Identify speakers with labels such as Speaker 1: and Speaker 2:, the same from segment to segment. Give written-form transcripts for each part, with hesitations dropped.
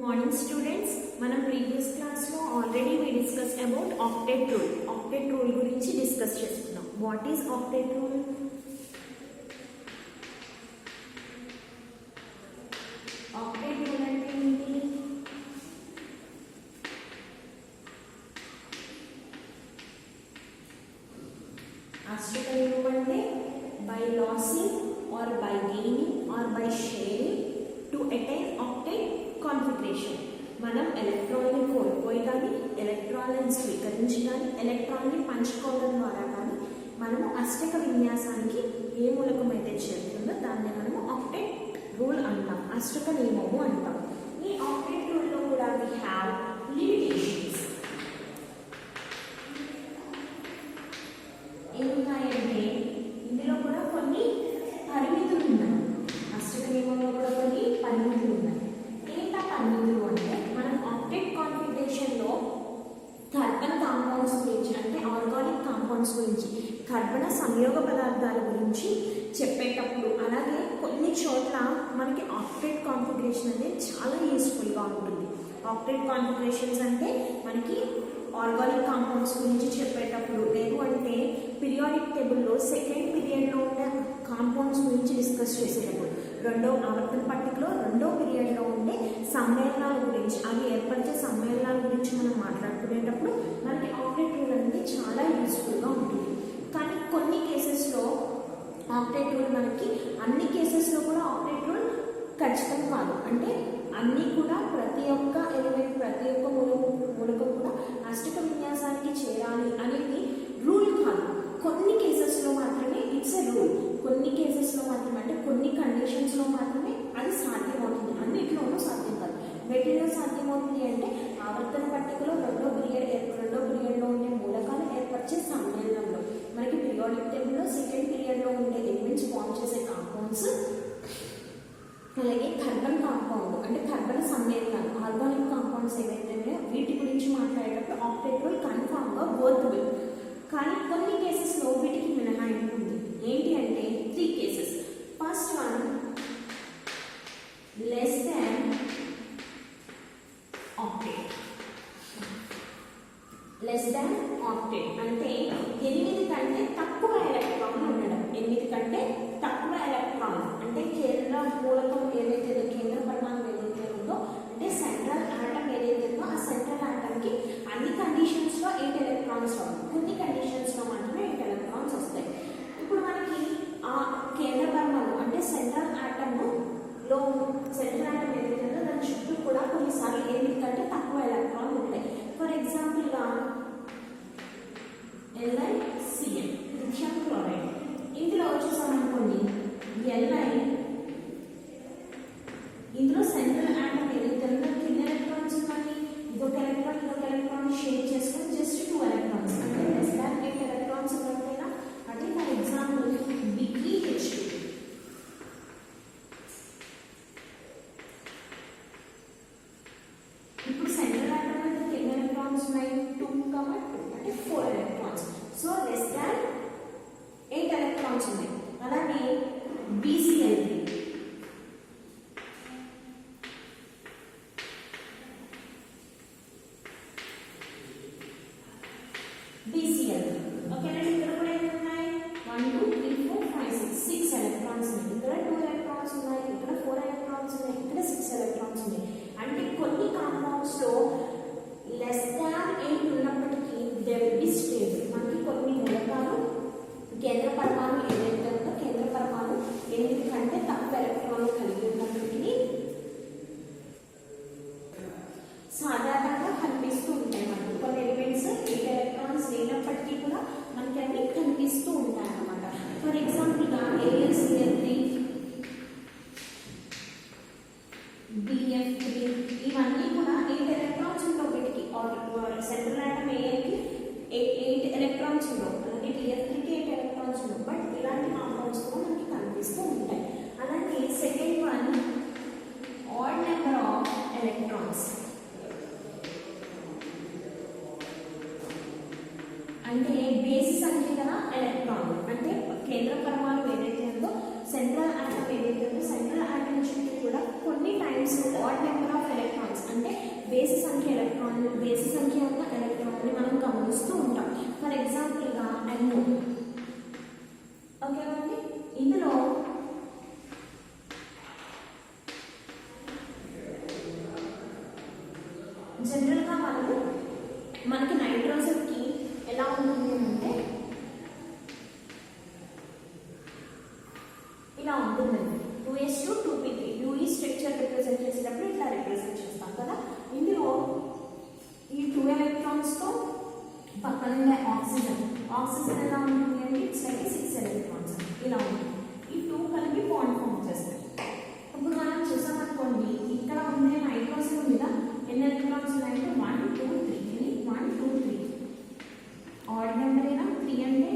Speaker 1: morning students. మనం previous class లో already we discussed about octet rule. Octet rule గురించి discuss చేసుకున్నాం. What is octet rule? Octet rule అంటే ఏంటి? Astrical rule అంటే by losing or by gaining or by sharing to attain octet configuration. మనం ఎలక్ట్రాన్ని కోల్పోయి కానీ ఎలక్ట్రాన్ని స్వీకరించి కానీ ఎలక్ట్రాన్ని పంచుకోవడం ద్వారా కానీ మనము అష్టక విన్యాసానికి ఏ మూలకం అయితే చేరుతుందో దాన్ని మనము ఆక్టెట్ రూల్ అంటాం, అష్టక నియమము అంటాం. ఈ ఆక్టెట్ రూల్లో కూడా వి హ్యావ్ లిమిటేషన్స్. ఏమున్నాయంటే ఇందులో కూడా కొన్ని పరిమితులు ఉన్నాయి. అష్టక నియమంలో కూడా కొన్ని పరిమితులు ఉన్నాయి. ఏంటా పరిమితులు అంటే మనం ఆక్టెట్ కాన్ఫిగరేషన్లో కార్బన్ కాంపౌండ్స్ గురించి అంటే ఆర్గానిక్ కాంపౌండ్స్ గురించి కర్బన సంయోగ పదార్థాల గురించి చెప్పేటప్పుడు అలాగే కొన్ని చోట్ల మనకి ఆక్టెట్ కాన్ఫిగరేషన్ అనేది చాలా యూస్ఫుల్గా ఉంటుంది. ఆక్టెట్ కాన్ఫిగరేషన్స్ అంటే మనకి ఆర్గానిక్ కాంపౌండ్స్ గురించి చెప్పేటప్పుడు లేదు అంటే పీరియాడిక్ టేబుల్లో సెకండ్ పీరియడ్లో ఉన్న కాంపౌండ్స్ గురించి డిస్కస్ చేసేటప్పుడు రెండో ఆవర్తన పట్టికలో రెండో పీరియడ్లో ఉండే సమ్మేళనాల గురించి అవి ఏర్పరిచే సమ్మేళనాల గురించి మనం మాట్లాడుకునేటప్పుడు మనకి ఆక్టెట్ రూల్ అనేది చాలా యూస్ఫుల్గా ఉంటుంది. కానీ కొన్ని కేసెస్లో ఆక్టెట్ రూల్ మనకి అన్ని కేసెస్లో కూడా ఆక్టెట్ రూల్ ఖచ్చితం కాదు. అంటే అన్నీ కూడా ప్రతి ఒక్క ఎలిమెంట్ ప్రతి ఒక్క మూలకం కూడా అష్టక విన్యాసానికి చేరాలి అనేది రూల్ కాదు. కొన్ని కేసెస్లో మాత్రమే ఇట్స్ ఎ రూల్. కొన్ని కేసెస్లో మాత్రమే అంటే కొన్ని కండిషన్స్లో మాత్రమే అది సాధ్యమవుతుంది. అన్నిట్లోనూ సాధ్యం కాదు. వేటిలో సాధ్యమవుతుంది అంటే ఆవర్తన పట్టికలో రెండో పీరియడ్లో ఉండే మూలకాలు ఏర్పరిచే సమ్మేళనంలో మనకి పీరియాడిక్ టేబుల్లో సెకండ్ పీరియడ్లో ఉండే ఎలిమెంట్స్ ఫామ్ చేసే కాంపౌండ్స్ అలాగే కార్బన్ కాంపౌండ్ అంటే కర్బన సమ్మేళనాలు ఆర్గానిక్ కాంపౌండ్స్ ఏవైతే ఉన్నాయో వీటి గురించి మాట్లాడేటప్పుడు ఆక్టెట్ రూల్ కన్ఫామ్గా వర్కబుల్. కానీ కొన్ని కేసెస్లో వీటికి మినహాయింపు ఉంది. ఏంటి అంటే 3 cases. First one less than octet. Less than octet అంటే 8 కంటే తక్కువ ఎలక్ట్రాన్లు ఉండడం. 8 కంటే తక్కువ ఎలక్ట్రాన్ అంటే కేంద్ర మూలకం ఏదైతే కేంద్ర పరిమాణం ఏదైతే ఉందో అంటే సెంట్రల్ ఆటమ్ ఏదైతే ఉందో ఆ సెంట్రల్ ఆటమ్కి అన్ని కండిషన్స్లో 8 ఎలక్ట్రాన్స్ రావు. కొన్ని కండిషన్స్లో మాత్రమే 8 ఎలక్ట్రాన్స్ వస్తాయి. ఇప్పుడు మనకి ఆ కేంద్ర పరిమాణం అంటే సెంట్రల్ ఆటమ్లో సెంట్రల్ ఆటమ్ ఏదైతే ఉందో దాని చుట్టూ కూడా కొన్నిసార్లు 8 కంటే తక్కువ ఎలక్ట్రాన్లు ఉంటాయి. ఫర్ ఎగ్జాంపుల్గా LiCl లిథియం క్లోరైడ్ ఇందులో చూసామనుకోండి Li ఇందులో సెంట్రల్ ఆటమ్ ఏదైతే ఉందో ఎన్ని ఎలక్ట్రాన్స్ ఉన్నాయి, ఇదొక ఎలక్ట్రాన్ షేర్ చేసుకొని జస్ట్ 2 ఎలక్ట్రాన్స్ అంటే లెస్ దాన్ 8 ఎలక్ట్రాన్స్ ఉన్నట్టేనా. అంటే ఫర్ ఎగ్జాంపుల్ BeH2 ఇప్పుడు సెంట్రల్ ఆటమ్ అయితే ఎన్ని ఎలక్ట్రాన్స్ ఉన్నాయి 2, 2 అంటే 4 electrons. So less than 8 electrons ఉన్నాయి. అలాగే BCl3 ఓకేనా. ఇక్కడ కూడా ఎన్ని ఉన్నాయి 1, 2, 3, 4, 5, 6 ఎలక్ట్రాన్స్ ఉన్నాయి. ఇక్కడ 2 ఎలక్ట్రాన్స్ ఉన్నాయి, ఇక్కడ 4 ఎలక్ట్రాన్స్ ఉన్నాయి, ఇక్కడ 6 ఎలక్ట్రాన్స్ ఉన్నాయి. అంటే కొన్ని కాంపౌండ్స్లో లెస్ దాన్ 8 ఉన్నప్పటికీ దే విల్ బి స్టేబుల్. మనకి కొన్ని మూలకాలు కేంద్ర పరిమాణం ఏదైతే ఉందో కేంద్ర పరిమాణం 8 కంటే తక్కువ ఎలక్ట్రాన్లు కలిగి ఉన్నప్పటికీ సాధారణంగా కనిపిస్తూ ఉంటాయి. మనకి కొన్ని ఎలిమెంట్స్ 8 ఎలక్ట్రాన్స్ లేనప్పటికీ కూడా మనకి అవి కనిపిస్తూ ఉంటాయి అన్నమాట. ఫర్ ఎగ్జాంపుల్గా AlCl3 BF3 ఇవన్నీ కూడా 8 ఎలక్ట్రాన్స్ ఉండవు. వీటికి సెంట్రల్ ఆటమ్ ఏకి 8 ఎలక్ట్రాన్స్ ఉండవు, అలాగే BF3కి 8 ఎలక్ట్రాన్స్ ఉండవు. బట్ ఇలాంటి కాంపౌండ్స్ కూడా మనకి కనిపిస్తూ ఉంటాయి. అలాగే second one odd number of electrons అంటే బేసి సంఖ్య గల ఎలక్ట్రాన్లు అంటే కేంద్ర పరమాణు ఏదైతే ఉందో సెంట్రల్ ఆటమ్ ఏదైతే ఉందో సెంట్రల్ ఆటమ్ చుట్టూ కూడా కొన్ని times odd number of electrons అంటే జనరల్గా మనకి నైట్రోజన్కి ఎలా ఉంటుంది అంటే ఇలా ఉంటుందండి. 2s2 2p3 ఈ స్ట్రక్చర్ రిప్రజెంట్ చేసేటప్పుడు ఇట్లా రిప్రజెంట్ చేస్తాం కదా. ఇందులో ఈ 2 ఎలక్ట్రాన్స్తో పక్కన ఉండే ఆక్సిజన్ ఎలా ఉంటుంది అంటే ఇట్స్ లైక్ 6 ఎలక్ట్రాన్స్ ఇలా ఉంటుంది. ఈ 2 కలిపి బాండ్ ఫామ్ చేస్తాయి. ఇప్పుడు మనం చూసామనుకోండి, ఇక్కడ ఉండే నైట్రోజన్ మీద ఎన్ని ఎలక్ట్రాన్స్ ఉన్నాయంటే 1 2 3 1 2 3 ఆడ్ నెంబర్ అయినా 3 అంటే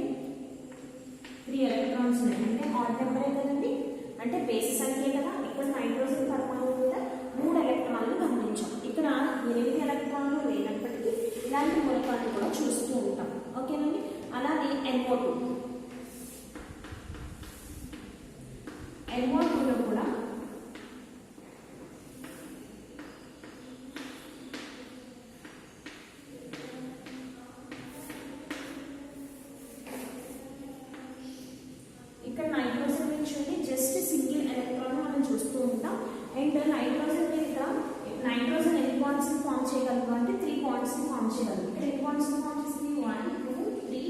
Speaker 1: 3 ఎలక్ట్రాన్స్ ఉన్నాయి అంటే ఆడ్ నెంబరే కదండి, అంటే బేస్ సంఖ్య కదా. ఇక్కడ నైట్రోజన్ పరమాణువు మీద 3 ఎలక్ట్రాన్లు గమనించాం. ఇక్కడ 8 ఎలక్ట్రాన్లు లేనప్పటికీ ఇలాంటి మూలకాలను కూడా చూస్తూ ఉంటాం. ఓకేనండి. అలానే NO2లో కూడా ఇక్కడ నైట్రోజన్ నుంచి జస్ట్ సింగిల్ ఎలక్ట్రాన్ మనం చూస్తూ ఉంటాం. అండ్ నైట్రోజన్ ఎన్ని బాండ్స్ ఫామ్ చేయగలరు అంటే 3 బాండ్స్ ఫామ్ చేయగలరు. ఇక్కడ ఎన్ని బాండ్స్ ఫామ్ చేస్తుంది 1 2 3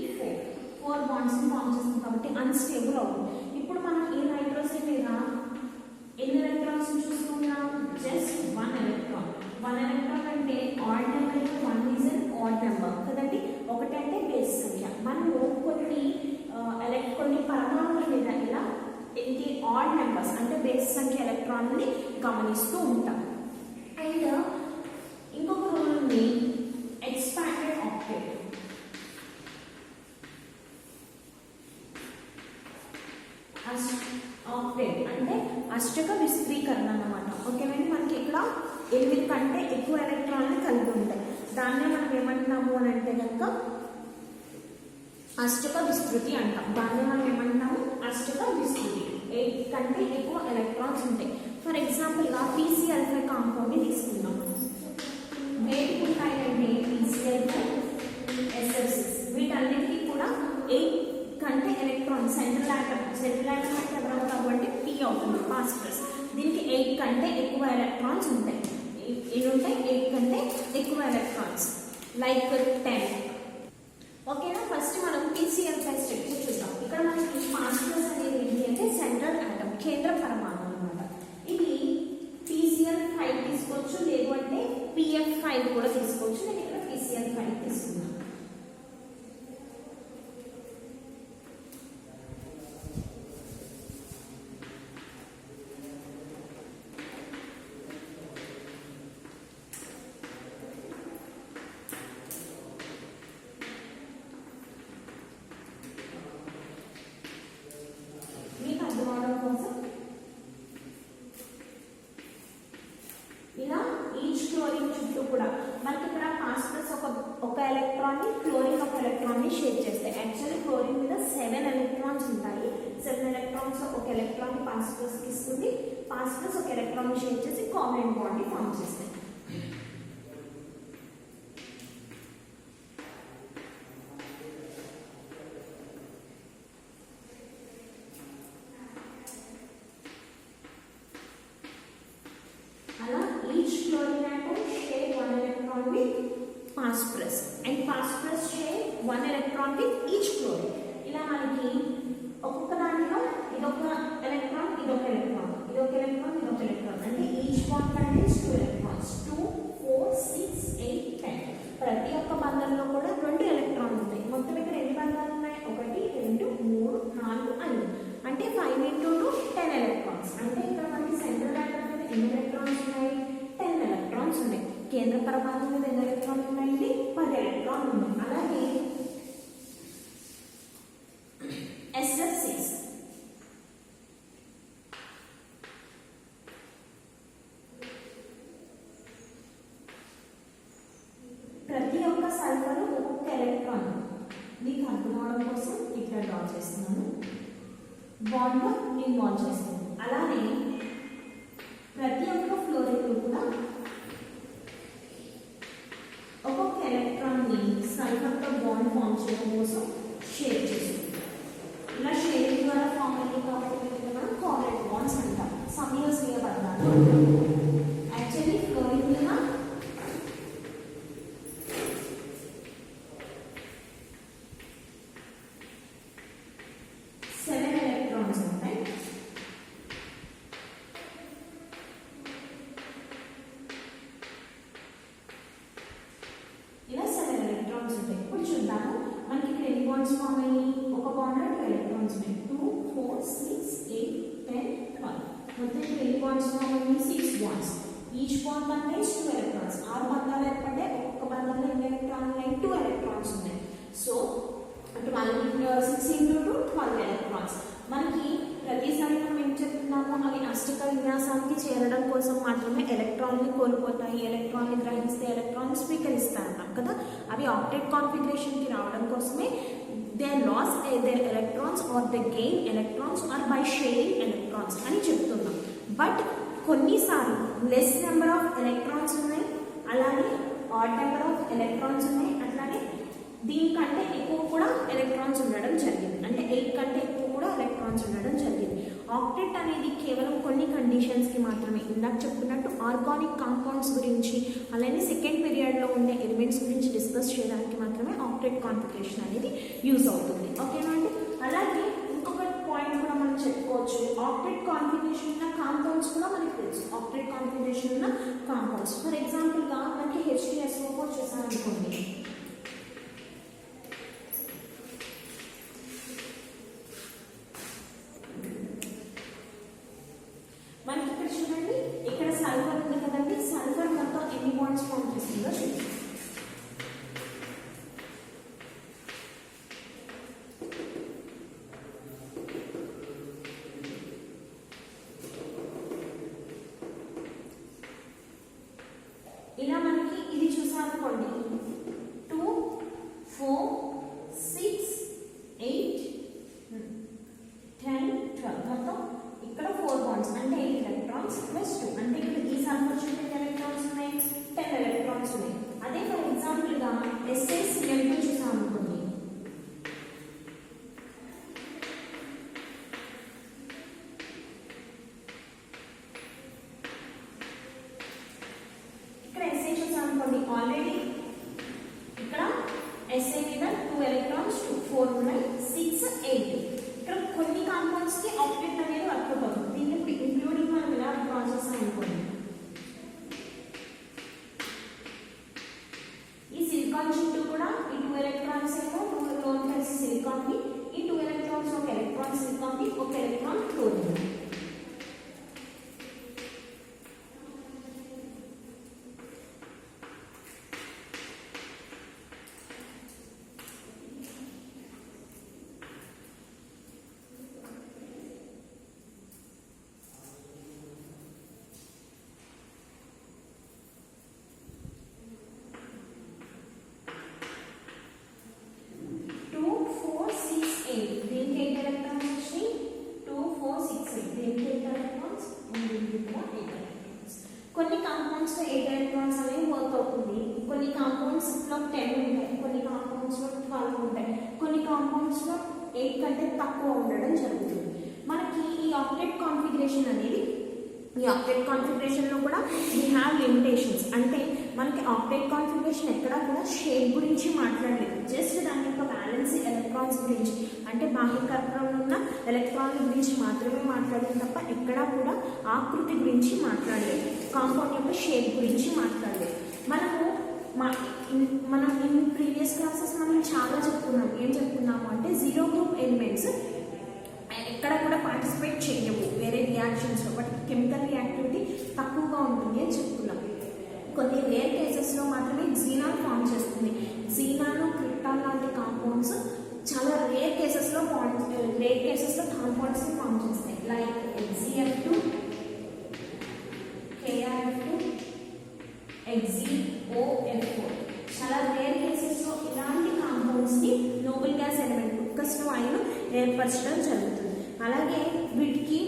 Speaker 1: 4 బాండ్స్ ఫామ్ చేస్తుంది కాబట్టి అన్స్టేబుల్ అవుతుంది. ఇప్పుడు మనం ఈ నైట్రోజన్ మీద ఎన్ని ఎలక్ట్రాన్స్ చూసుకున్నాం, జస్ట్ 1 ఎలక్ట్రాన్. 1 ఎలక్ట్రాన్ అంటే ఆడ్ నెంబర్ అయితే 1 ఈజ్ అన్ ఆడ్ నెంబర్ కదండి. 1 అంటే బేస్ సంఖ్య. మనము కొన్ని పరమాణువుల మీద ఇలా ఏంటి ఆడ్ నెంబర్స్ అంటే బేస్ సంఖ్య ఎలక్ట్రాన్ని గమనిస్తూ ఉంటాం. అండ్ ఇంకొక రూల్ ఉంది, ఎక్స్పాండెడ్ ఆక్టేట్. ఆక్టేట్ అంటే అష్టక విస్తృతీకరణ అన్నమాట. ఓకేనండి. మనకి ఇక్కడ 8 కంటే ఎక్కువ ఎలక్ట్రాన్లు కలిగి ఉంటాయి. దాన్నే మనం ఏమంటున్నాము అని అంటే కనుక అష్టక విస్తృతి అంటాం. దాన్ని మనం ఏమంటున్నాము అష్టక విస్తృతి. 8 కంటే ఎక్కువ ఎలక్ట్రాన్స్ ఉంటాయి. ఫర్ ఎగ్జాంపుల్గా PCl5 కాంపౌండ్ని తీసుకుందాం. వేటికి ఉంటాయంటే PCl5 SF6 వీటన్నిటికీ కూడా 8 కంటే ఎలక్ట్రాన్ సెంట్రల్ ఆటమ్ అంటే ఎవరు కాబట్టి P అవుతుంది ఫాస్ఫరస్. దీనికి 8 కంటే ఎక్కువ ఎలక్ట్రాన్స్ ఉంటాయి. ఇవి ఉంటాయి 8 కంటే ఎక్కువ ఎలక్ట్రాన్స్ లైక్ 10. ఓకేనా. ఫస్ట్ మనం PCl5 స్ట్రక్చర్ చూద్దాం. ఇక్కడ మనకి ఫాస్ఫరస్ అనేది ఏంటి అంటే సెంట్రల్ ఆటమ్ కేంద్ర పరమాణువు అన్నమాట. ఇది PCl5 తీసుకోవచ్చు, లేదు అంటే PF5 కూడా తీసుకోవచ్చు. నేను ఇక్కడ PCl5 తీసుకున్నాను. ఇలా ఈచ్ క్లోరిన్ చుట్టూ కూడా మనకి ఇక్కడ ఫాస్ఫరస్ ఒక ఎలక్ట్రాన్ని, క్లోరిన్ ఒక ఎలక్ట్రాన్ని షేర్ చేస్తాయి. యాక్చువల్లీ క్లోరిన్ మీద 7 ఎలక్ట్రాన్స్ ఉంటాయి. 7 ఎలక్ట్రాన్స్ ఒక ఎలక్ట్రాన్ ఫాస్ఫరస్కి ఇస్తుంది. ఫాస్ఫరస్ ఒక ఎలక్ట్రాన్ని షేర్ చేసి కోవలెంట్ బాండ్ ఫామ్ చేస్తాయి. Each chlorine atom share 1 electron with phosphorus and phosphorus share 1 electron with each chlorine. ఇలా మనకి ఒక్కొక్క దాంట్లో ఇదొక ఎలక్ట్రాన్ ఇదొక ఎలక్ట్రాన్ ఇదొక ఎలక్ట్రాన్ ఇదొక ఎలక్ట్రాన్ అంటే ఈచ్ బాండ్ కంటైన్స్ 2 ఎలక్ట్రాన్స్. 2 4 6 8 10. ప్రతి ఒక్క బంధంలో కూడా 2 ఎలక్ట్రాన్లు ఉంటాయి. మొత్తం ఇక్కడ ఎన్ని బంధాలు ఉన్నాయి 1 2 3 4 5 అంటే 5 into 2 10 ఎలక్ట్రాన్స్. అంటే ఇక్కడ మనకి సెంట్రల్ ఆటమ్ మీద ఎన్ని ఎలక్ట్రాన్స్ ఉన్నాయి 10 ఎలక్ట్రాన్స్ ఉన్నాయి. కేంద్ర పరమాణువు మీద ఎన్ని ఎలక్ట్రాన్లు ఉన్నాయండి 10 ఎలక్ట్రాన్లు ఉన్నాయి. అలాగే SF6 ప్రతి ఒక్క సల్ఫర్ ఒక్కొక్క ఎలక్ట్రాన్ మీకు అర్థం అవడం కోసం ఇట్లా డ్రా చేస్తున్నాను. బాండ్ ఇన్వాల్వ్ చేస్తాను. అలానే ప్రతి ఒక్క ఫ్లోరిన్ కూడా ఒక్కొక్క ఎలక్ట్రాన్ని సల్ఫర్తో బాండ్ ఫామ్ చేయడం కోసం షేర్ చేస్తుంది. ఇలా షేరింగ్ ద్వారా ఫామ్ అయ్యింది కాబట్టి మనం కోవలెంట్ బాండ్స్ అంటాం. సమయోస్వీయ బంధాలు. యాక్చువల్లీ ఫ్లోరిన్ మీద ఎలక్ట్రాన్స్ ఉంటాయి. ఇప్పుడు చూద్దాము మనకి ఇక్కడ ఎన్ని బాండ్స్ ఫామ్ అయ్యి, ఒక బాండ్ 2 ఎలక్ట్రాన్స్ ఉన్నాయి. 2 4 6 8 10 12 మొత్తం ఇక్కడ ఎన్ని బాండ్స్ ఫామ్ అయ్యి, 6 bonds. Each bond contains 2 electrons. 6 బంధాలు ఏర్పడ్డాయి. ఒక్కొక్క బంధంలో ఎన్ని ఎలక్ట్రాన్లు ఉన్నాయి, 2 ఎలక్ట్రాన్స్ ఉన్నాయి. So 6 into 2 12 electrons. మనకి ప్రతిసారి మనం ఏం చెప్తున్నామో అవి అష్టక విన్యాసానికి చేరడం కోసం మాత్రమే ఎలక్ట్రాన్ని కోల్పోతాయి, ఎలక్ట్రాన్ని గ్రహిస్తే ఎలక్ట్రాన్ని స్వీకరిస్తాయి అన్నాం కదా. అవి ఆక్టెట్ కాన్ఫిగరేషన్కి రావడం కోసమే they lose their electrons or they gain electrons or by sharing electrons అని చెప్తున్నాం. బట్ కొన్నిసార్లు లెస్ నెంబర్ ఆఫ్ ఎలక్ట్రాన్స్ ఉన్నాయి, అలాగే ఆడ్ నెంబర్ ఆఫ్ ఎలక్ట్రాన్స్ ఉన్నాయి, అట్లానే దీనికంటే ఎక్కువ కూడా ఎలక్ట్రాన్స్ ఉండడం జరిగింది. అంటే 8 కంటే ఎక్కువ కూడా ఎలక్ట్రాన్స్ ఉండడం జరిగింది. ఆక్టెట్ అనేది కేవలం కొన్ని కండిషన్స్కి మాత్రమే, ఇందాక చెప్పుకున్నట్టు ఆర్గానిక్ కాంపౌండ్స్ గురించి అలానే సెకండ్ పీరియడ్లో ఉండే ఎలిమెంట్స్ గురించి డిస్కస్ చేయడానికి మాత్రమే ఆక్టెట్ కాన్ఫిగరేషన్ అనేది యూజ్ అవుతుంది. ఓకేనా అండి. అలాగే ఇంకొక పాయింట్ కూడా మనం చెప్పుకోవచ్చు, ఆక్టెట్ కాన్ఫిగరేషన్ ఉన్న కాంపౌండ్స్ కూడా మనకి తెలుసు. ఆక్టెట్ కాన్ఫిగరేషన్ ఉన్న కాంపౌండ్స్ ఫర్ ఎగ్జాంపుల్గా మనకి H2SO4 చూసామనుకోండి. మనకి ఇక్కడ చూడండి, ఇక్కడ సల్ఫర్ ఉంది కదండి. సల్ఫర్ మొత్తం ఎన్ని బాండ్స్ ఫామ్ చేస్తుందో చూడండి. ఇలా మనకి ఇది చూసామనుకోండి, 2 4 6 8 10 12 మొత్తం ఇక్కడ 4 బాండ్స్ అంటే 8 ఎలక్ట్రాన్స్ ప్లస్ 2 అంటే ఇక్కడ ఈ సల్ఫర్ చూడండి ఎలక్ట్రాన్స్ ఉన్నాయి, 10 ఎలక్ట్రాన్స్ ఉన్నాయి. అదే ఫర్ ఎగ్జాంపుల్ గా SaCl2 చూసాం అనుకోండి. ఇక్కడ Sa చూసాం అనుకోండి, ఆల్రెడీ ఇక్కడ Sa మీద 2 ఎలక్ట్రాన్స్ 4 ఉన్నాయి, 6 8. ఇక్కడ కొన్ని కాంపౌండ్స్ కి ఆక్టెట్ అనేది వర్క్ అవుతుంది. దీన్ని ఇంక్లూడింగ్ మనం ఇలా డ్రా చేసాం అనుకోండి. ఈ సిలికాన్ చుట్టూ కూడా ఈ 2 ఎలక్ట్రాన్స్ ఏమో 2 లోన్ కలిసి సిలికాన్ కి, ఈ 2 ఎలక్ట్రాన్స్ ఒక ఎలక్ట్రాన్ సిలికాన్ కి, ఒక ఎలక్ట్రాన్ క్లోరిన్. కొన్ని కాంపౌండ్స్ లో 8 ఎలక్ట్రాన్స్ అనేవి వర్క్ అవుతుంది. కొన్ని కాంపౌండ్స్ లో 10 ఉంటాయి, కొన్ని కాంపౌండ్స్ లో 12 ఉంటాయి, కొన్ని కాంపౌండ్స్ లో 8 కంటే తక్కువ ఉండడం జరుగుతుంది. మనకి ఈ ఆక్టెట్ కాన్ఫిగరేషన్ అనేది, ఈ ఆక్టెట్ కాన్ఫిగరేషన్ లో కూడా వీ హ్యావ్ లిమిటేషన్స్. అంటే మనకి ఆక్టెట్ కాన్ఫిగరేషన్ ఎక్కడా కూడా షేప్ గురించి మాట్లాడలేదు, జస్ట్ దాని యొక్క బ్యాలెన్స్ ఎలక్ట్రాన్స్ గురించి, అంటే బాహ్యకర్పంలో ఉన్న ఎలక్ట్రాన్ల గురించి మాత్రమే మాట్లాడలేదు తప్ప ఎక్కడా కూడా ఆకృతి గురించి మాట్లాడలేదు, కాంపౌండ్ యొక్క షేప్ గురించి మాట్లాడలేదు. మనం ఇన్ ప్రీవియస్ క్లాసెస్ మనం చాలా చెప్పుకున్నాం. ఏం చెప్పుకున్నాము అంటే 0 గ్రూప్ ఎలిమెంట్స్ ఎక్కడ కూడా పార్టిసిపేట్ చేయవు వేరే రియాక్షన్స్లో, బట్ కెమికల్ రియాక్టివిటీ తక్కువగా ఉంటుంది అని చెప్తున్నాం. కొన్ని రేర్ కేసెస్లో మాత్రమే జీనాన్ ఫామ్ చేస్తుంది. జీనాను క్రిప్టాన్ లాంటి కాంపౌండ్స్ చాలా రేర్ కేసెస్లో కాంపౌండ్స్ని ఫామ్ చేస్తాయి. Like HCl2, KrF2, HgOF4. చాలా రేర్ కేసెస్లో ఇలాంటి కాంపౌండ్స్ని నోబెల్ గ్యాస్ ఎలిమెంట్ ఉత్కృష్ట వాయువును ఏర్పరచడం జరుగుతుంది. అలాగే వీటికి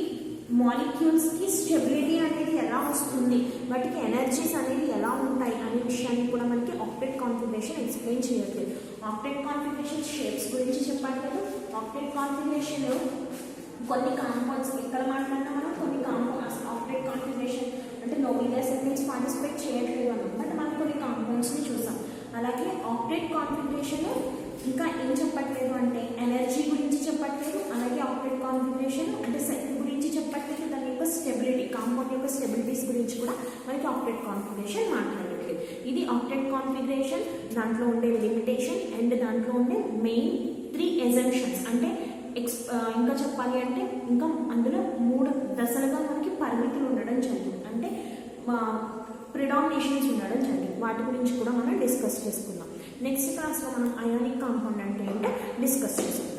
Speaker 1: మాలిక్యూల్స్కి స్టెబిలిటీ అనేది ఎలా వస్తుంది, వాటికి ఎనర్జీస్ అనేది ఎలా ఉంటాయి అనే విషయాన్ని కూడా మనకి ఆక్టెట్ కాన్ఫిగరేషన్ ఎక్స్ప్లెయిన్ చేయట్లేదు. ఆక్టెట్ కాన్ఫిగరేషన్ షేప్స్ గురించి చెప్పట్లేదు. ఆక్టెట్ కాన్ఫిగరేషన్లో కొన్ని కాంపౌండ్స్ ఎక్కడ మాట్లాడినా మనం కొన్ని కాంపౌండ్స్ ఆక్టెట్ కాన్ఫిగరేషన్ అంటే నోబెల్ గ్యాస్ ఎలిమెంట్స్ పార్టిసిపేట్ చేయట్లేదు అన్నమాట, బట్ మనం కొన్ని కాంపౌండ్స్ని చూసాం. అలాగే ఆక్టెట్ కాన్ఫిగరేషన్ ఇంకా ఏం చెప్పట్లేదు అంటే ఎనర్జీ గురించి చెప్పట్లేదు, అలాగే ఆక్టెట్ కాన్ఫిగరేషన్ అంటే సెట్ గురించి చెప్పట్లేదు, దాని యొక్క స్టెబిలిటీ కాంపౌండ్ యొక్క స్టెబిలిటీస్ గురించి కూడా మనకి ఆక్టెట్ కాన్ఫిగరేషన్ మాట్లాడలేదు. ఓకే, ఇది ఆక్టెట్ కాన్ఫిగరేషన్, దాంట్లో ఉండే లిమిటేషన్ అండ్ దాంట్లో ఉండే మెయిన్ 3 ఎజంప్షన్స్. అంటే ఇంకా చెప్పాలి అంటే ఇంకా అందులో 3 దశలుగా మనకి పరిమితులు ఉండడం జరిగింది, అంటే ప్రిడామినేషన్స్ ఉండడం జరిగింది. వాటి గురించి కూడా మనం డిస్కస్ చేసుకుందాం. నెక్స్ట్ క్లాస్లో మనం అయానిక్ కాంపౌండ్ అంటే ఏంటో డిస్కస్ చేసుకుందాం.